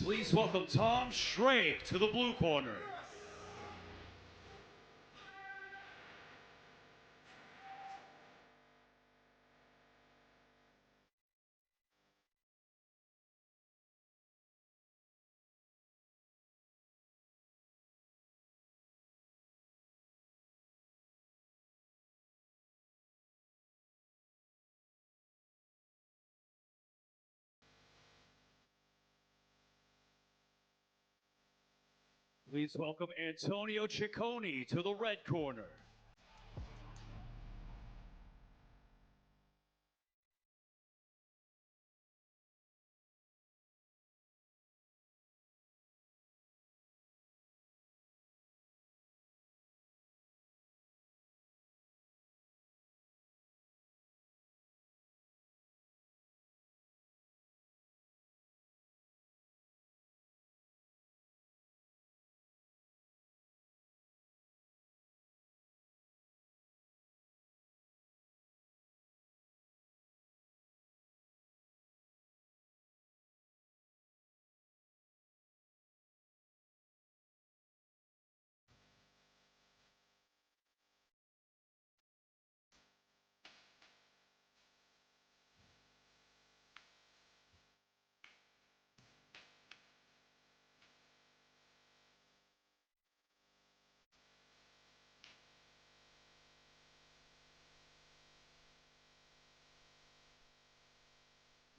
Please welcome Tom Schrage to the blue corner. Please welcome Antonio Cicconi to the red corner.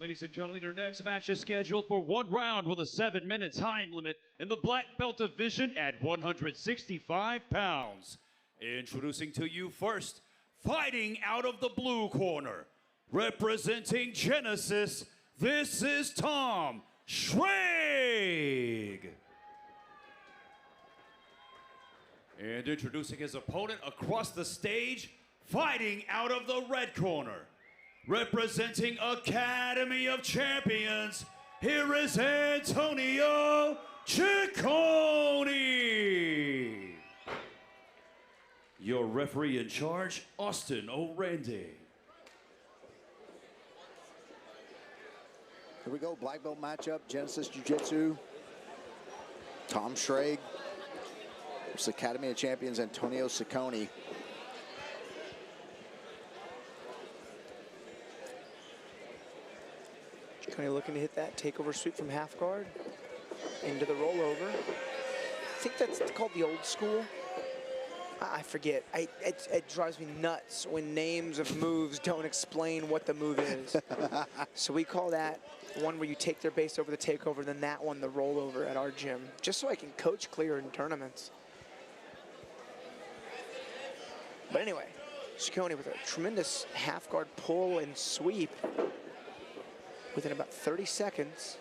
Ladies and gentlemen, your next match is scheduled for 1 round with a 7-minute time limit in the black belt division at 165 pounds. Introducing to you first, fighting out of the blue corner, representing Genesis, this is Tom Schrage. And introducing his opponent across the stage, fighting out of the red corner, representing Academy of Champions, here is Antonio Cicconi. Your referee in charge, Austin O'Randy. Here we go, black belt matchup, Genesis Jiu-Jitsu. Tom Schrage versus Academy of Champions, Antonio Cicconi. Cicconi looking to hit that takeover sweep from half guard into the rollover. I think that's called the old school. I forget. It drives me nuts when names of moves don't explain what the move is. So we call that one where you take their base over the takeover, then that one the rollover at our gym, just so I can coach clear in tournaments. But anyway, Cicconi with a tremendous half guard pull and sweep within about 30 seconds.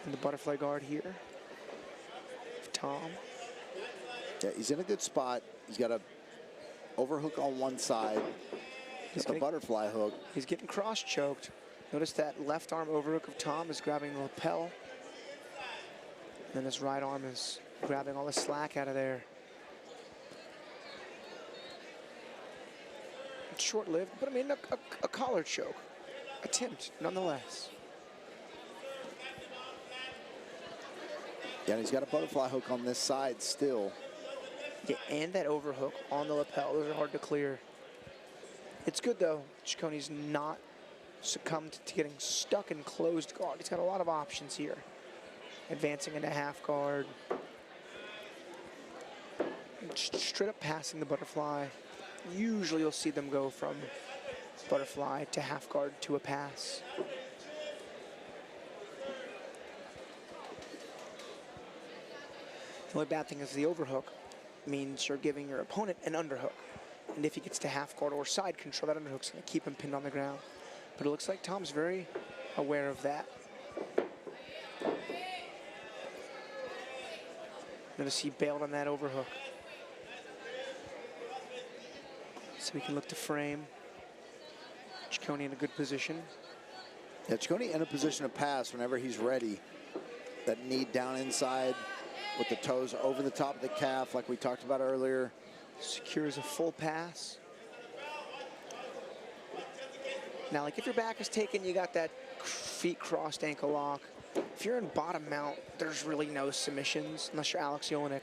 And the butterfly guard here. Tom. Yeah, he's in a good spot. He's got a overhook on one side. He's got the butterfly hook. He's getting cross-choked. Notice that left arm overhook of Tom is grabbing the lapel. And then his right arm is grabbing all the slack out of there. It's short-lived, but I mean, a collar choke. Attempt, nonetheless. Yeah, and he's got a butterfly hook on this side still. Yeah, and that overhook on the lapel. Those are hard to clear. It's good, though. Cicconi's not succumbed to getting stuck in closed guard. He's got a lot of options here. Advancing into half guard. Just straight up passing the butterfly. Usually you'll see them go from butterfly to half guard to a pass. The only bad thing is the overhook means you're giving your opponent an underhook. And if he gets to half guard or side control, that underhook's going to keep him pinned on the ground. But it looks like Tom's very aware of that. Notice he bailed on that overhook. So we can look to frame. Cicconi in a good position. Yeah, Cicconi in a position to pass whenever he's ready. That knee down inside with the toes over the top of the calf like we talked about earlier. Secures a full pass. Now, like if your back is taken, you got that feet crossed ankle lock. if you're in bottom mount, there's really no submissions unless you're Alex Jelinek.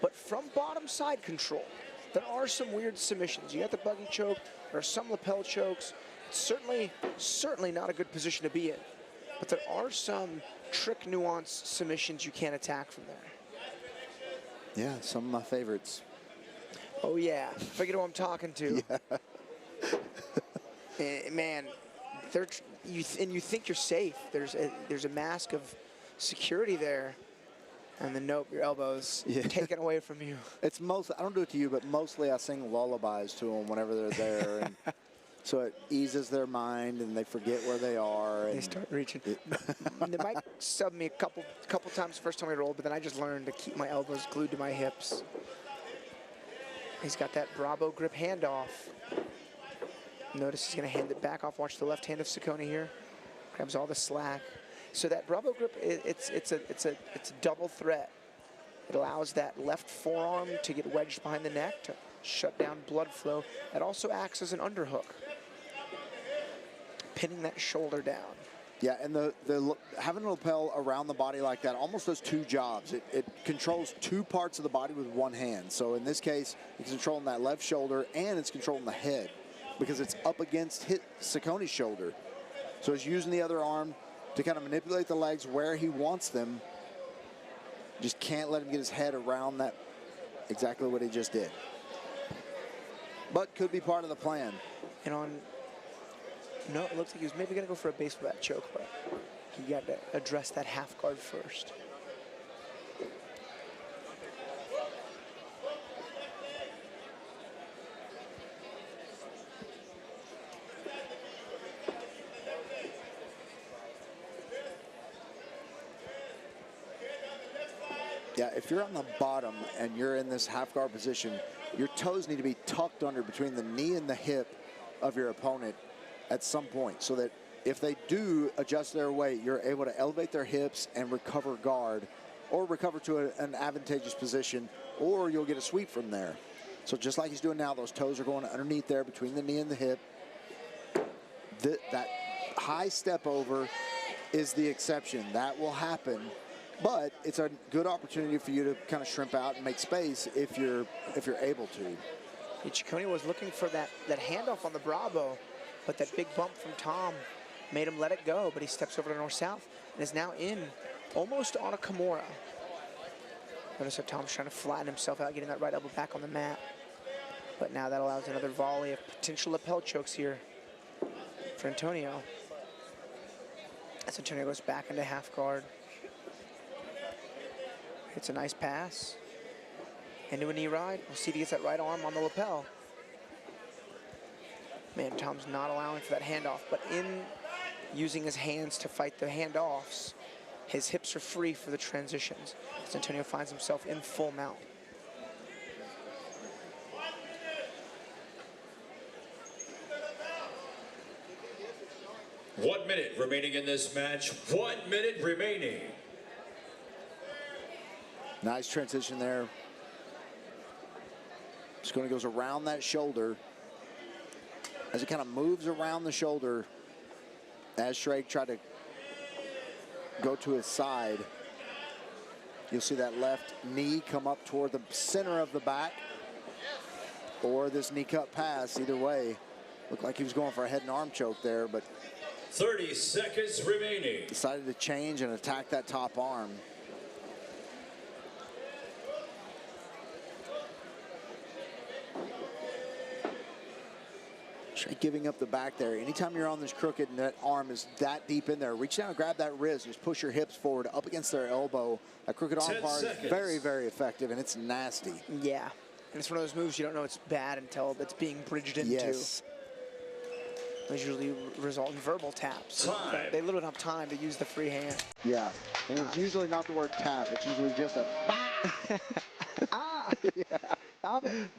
But from bottom side control, there are some weird submissions. You got the buggy choke, there are some lapel chokes. It's certainly not a good position to be in. But there are some trick nuance submissions you can't attack from there. Yeah, some of my favorites. Oh yeah, forget who I'm talking to. Yeah. Man, you think you're safe. There's a mask of security there, and then nope, your elbows taken away from you. It's mostly, I don't do it to you, but mostly I sing lullabies to them whenever they're there, and so it eases their mind and they forget where they are. And they start reaching. They might sub me a couple times the first time we rolled, but then I just learned to keep my elbows glued to my hips. He's got that Bravo grip handoff. Notice he's going to hand it back off. Watch the left hand of Cicconi here. Grabs all the slack. So that Bravo grip, it's a double threat. It allows that left forearm to get wedged behind the neck to shut down blood flow. It also acts as an underhook, pinning that shoulder down. Yeah, and having a lapel around the body like that almost does two jobs. It controls two parts of the body with one hand. So in this case, it's controlling that left shoulder and it's controlling the head because it's up against Cicconi's shoulder. So he's using the other arm to kind of manipulate the legs where he wants them. Just can't let him get his head around that, exactly what he just did. But could be part of the plan. And no, it looks like he was maybe going to go for a baseball bat choke, but he got to address that half guard first. Yeah, if you're on the bottom and you're in this half guard position, your toes need to be tucked under between the knee and the hip of your opponent at some point, so that if they do adjust their weight, you're able to elevate their hips and recover guard, or recover to an advantageous position, or you'll get a sweep from there. So just like he's doing now, those toes are going underneath there between the knee and the hip. That high step over is the exception. That will happen, but it's a good opportunity for you to kind of shrimp out and make space if you're able to. Cicconi was looking for that handoff on the Bravo, but that big bump from Tom made him let it go, but he steps over to north-south and is now in almost on a Kimura. Notice how Tom's trying to flatten himself out, getting that right elbow back on the mat. But now that allows another volley of potential lapel chokes here for Antonio. As Antonio goes back into half guard. It's a nice pass. Into a knee ride. We'll see if he gets that right arm on the lapel. Man, Tom's not allowing for that handoff, but in using his hands to fight the handoffs, his hips are free for the transitions as Antonio finds himself in full mount. One minute remaining in this match. 1 minute remaining. Nice transition there. Cicconi goes around that shoulder. As it kind of moves around the shoulder, as Schrage tried to go to his side, you'll see that left knee come up toward the center of the back, or this knee cut pass. Either way, looked like he was going for a head and arm choke there, but 30 seconds remaining. decided to change and attack that top arm. Giving up the back there. Anytime you're on this crooked and that arm is that deep in there, reach down and grab that wrist. Just push your hips forward up against their elbow. That crooked arm bar is very, very effective, and it's nasty. Yeah, and it's one of those moves you don't know it's bad until it's being bridged into. Yes. Those usually result in verbal taps. They literally don't have time to use the free hand. Yeah, and it's usually not the word tap. It's usually just a Ah! yeah. Stop it.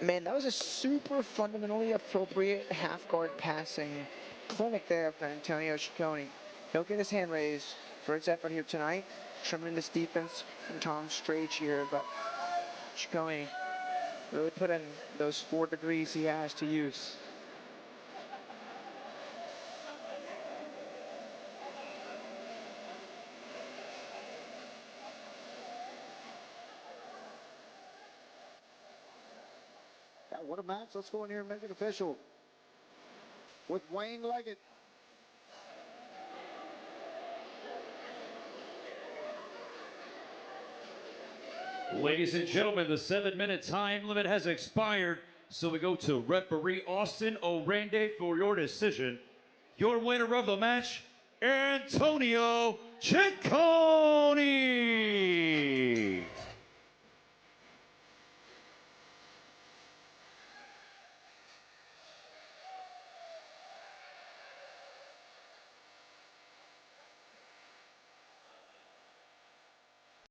Man, that was a super fundamentally appropriate half-guard passing clinic there for Antonio Cicconi. He'll get his hand raised for his effort here tonight. Tremendous defense from Tom Schrage here, but Cicconi really put in those 4 degrees he has to use. what a match. Let's go in here and make it official with Wayne Leggett. Ladies and gentlemen, the 7-minute time limit has expired, so we go to referee Austin Orende for your decision. Your winner of the match, Antonio Cicconi.